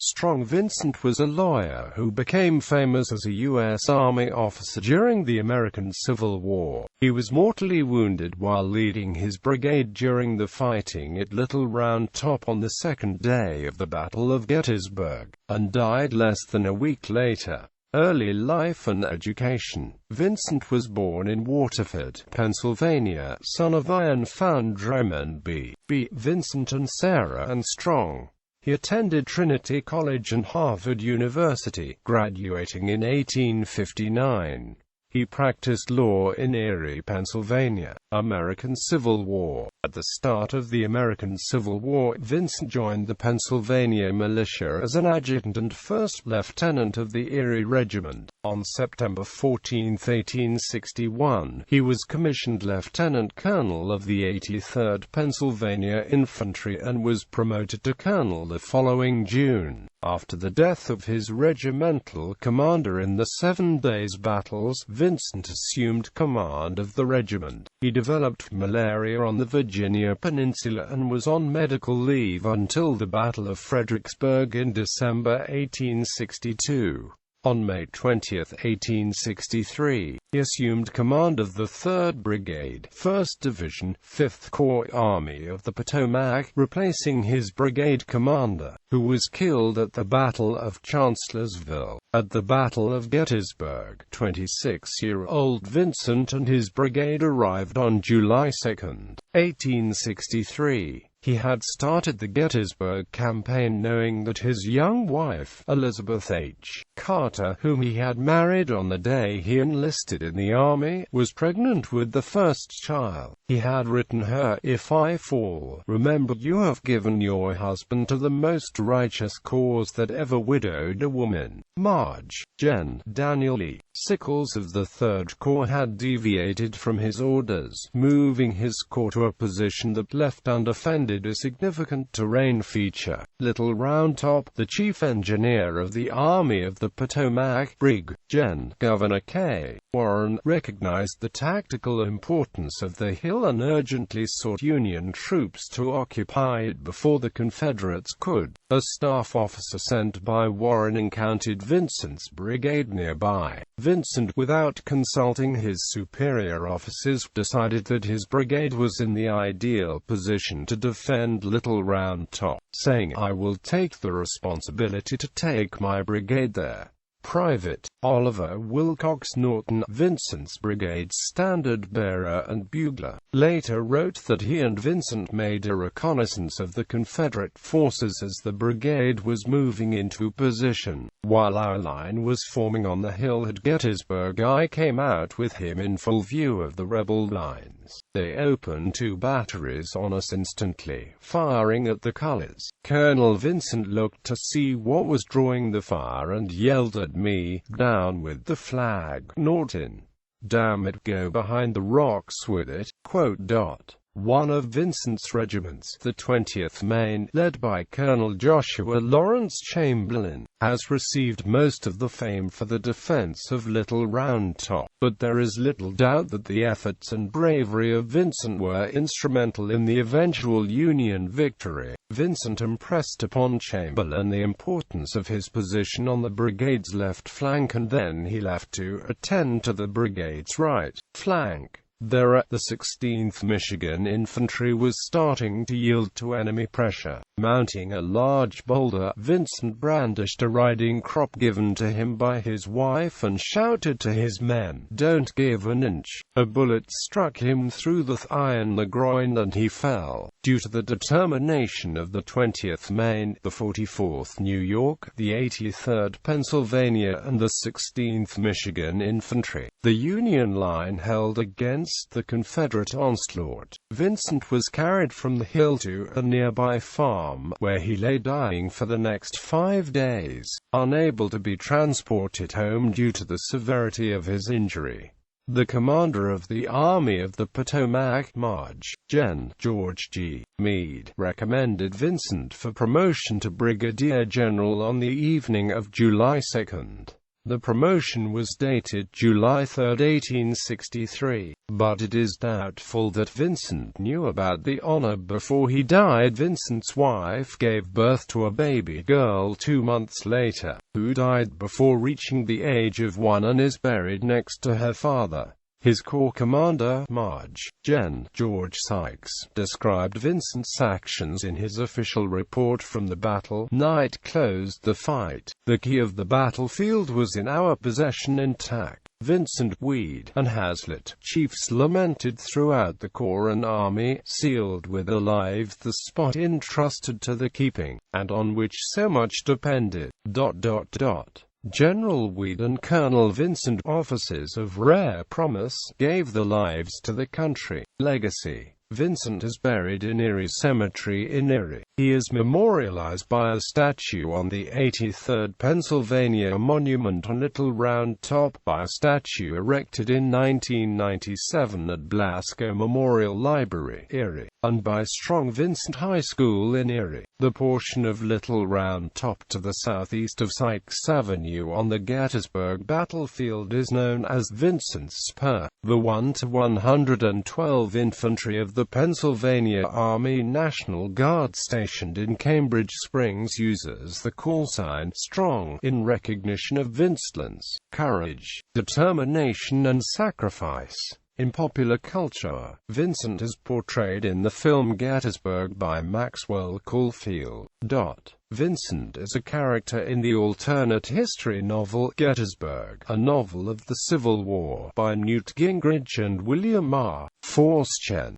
strong. Vincent was a lawyer who became famous as a U.S. Army officer during the American Civil War. He was mortally wounded while leading his brigade during the fighting at Little Round Top on the second day of the Battle of Gettysburg, and died less than a week later. Early life and education. Vincent was born in Waterford, Pennsylvania, son of iron foundryman B. Vincent and Sarah and Strong. He attended Trinity College and Harvard University, graduating in 1859. He practiced law in Erie, Pennsylvania. American Civil War. At the start of the American Civil War, Vincent joined the Pennsylvania militia as an adjutant and first lieutenant of the Erie Regiment. On September 14, 1861, he was commissioned lieutenant colonel of the 83rd Pennsylvania Infantry and was promoted to colonel the following June. After the death of his regimental commander in the 7 Days Battles, Vincent assumed command of the regiment. He developed malaria on the Virginia Peninsula and was on medical leave until the Battle of Fredericksburg in December 1862. On May 20, 1863, he assumed command of the 3rd Brigade, 1st Division, 5th Corps Army of the Potomac, replacing his brigade commander, who was killed at the Battle of Chancellorsville. At the Battle of Gettysburg, 26-year-old Vincent and his brigade arrived on July 2, 1863. He had started the Gettysburg campaign knowing that his young wife, Elizabeth H. Carter, whom he had married on the day he enlisted in the Army, was pregnant with the first child. He had written her, "If I fall, remember you have given your husband to the most righteous cause that ever widowed a woman." Marge, Gen. Daniel E. Sickles of the 3rd Corps had deviated from his orders, moving his corps to a position that left undefended a significant terrain feature. Little Round Top, the chief engineer of the Army of the Potomac, Brig. Gen. Governor K. Warren, recognized the tactical importance of the hill and urgently sought Union troops to occupy it before the Confederates could. A staff officer sent by Warren encountered Vincent's brigade nearby. Vincent, without consulting his superior officers, decided that his brigade was in the ideal position to defend Little Round Top, saying, "I will take the responsibility to take my brigade there." Private Oliver Wilcox Norton, Vincent's brigade's standard-bearer and bugler, later wrote that he and Vincent made a reconnaissance of the Confederate forces as the brigade was moving into position. While our line was forming on the hill at Gettysburg, I came out with him in full view of the rebel lines. They opened 2 batteries on us instantly, firing at the colors. Colonel Vincent looked to see what was drawing the fire and yelled at me, "Down with the flag, Norton. Damn it, go behind the rocks with it." One of Vincent's regiments, the 20th Maine, led by Colonel Joshua Lawrence Chamberlain, has received most of the fame for the defense of Little Round Top, but there is little doubt that the efforts and bravery of Vincent were instrumental in the eventual Union victory. Vincent impressed upon Chamberlain the importance of his position on the brigade's left flank, and then he left to attend to the brigade's right flank. There, the 16th Michigan Infantry was starting to yield to enemy pressure. Mounting a large boulder, Vincent brandished a riding crop given to him by his wife and shouted to his men, "Don't give an inch." A bullet struck him through the thigh and the groin and he fell. Due to the determination of the 20th Maine, the 44th New York, the 83rd Pennsylvania, and the 16th Michigan Infantry, the Union line held against the Confederate onslaught. Vincent was carried from the hill to a nearby farm, where he lay dying for the next 5 days, unable to be transported home due to the severity of his injury. The commander of the Army of the Potomac, Marge, Gen. George G. Meade, recommended Vincent for promotion to brigadier general on the evening of July 2. The promotion was dated July 3, 1863, but it is doubtful that Vincent knew about the honor before he died. Vincent's wife gave birth to a baby girl 2 months later, who died before reaching the age of 1 and is buried next to her father. His corps commander, George Sykes, described Vincent's actions in his official report from the battle. Night closed the fight. The key of the battlefield was in our possession intact. Vincent, Weed, and Hazlitt, chiefs, lamented throughout the corps and army, sealed with their lives the spot entrusted to the keeping, and on which so much depended. General Weed and Colonel Vincent, officers of rare promise, gave their lives to the country. Legacy. Vincent is buried in Erie Cemetery in Erie. He is memorialized by a statue on the 83rd Pennsylvania Monument on Little Round Top, by a statue erected in 1997 at Blasco Memorial Library, Erie, and by Strong Vincent High School in Erie. The portion of Little Round Top to the southeast of Sykes Avenue on the Gettysburg battlefield is known as Vincent's Spur. The 1 to 112 Infantry of the Pennsylvania Army National Guard stationed in Cambridge Springs uses the call sign Strong in recognition of Vincent's courage, determination and sacrifice. In popular culture, Vincent is portrayed in the film Gettysburg by Maxwell Caulfield. Vincent is a character in the alternate history novel Gettysburg, a novel of the Civil War by Newt Gingrich and William R. Forstchen.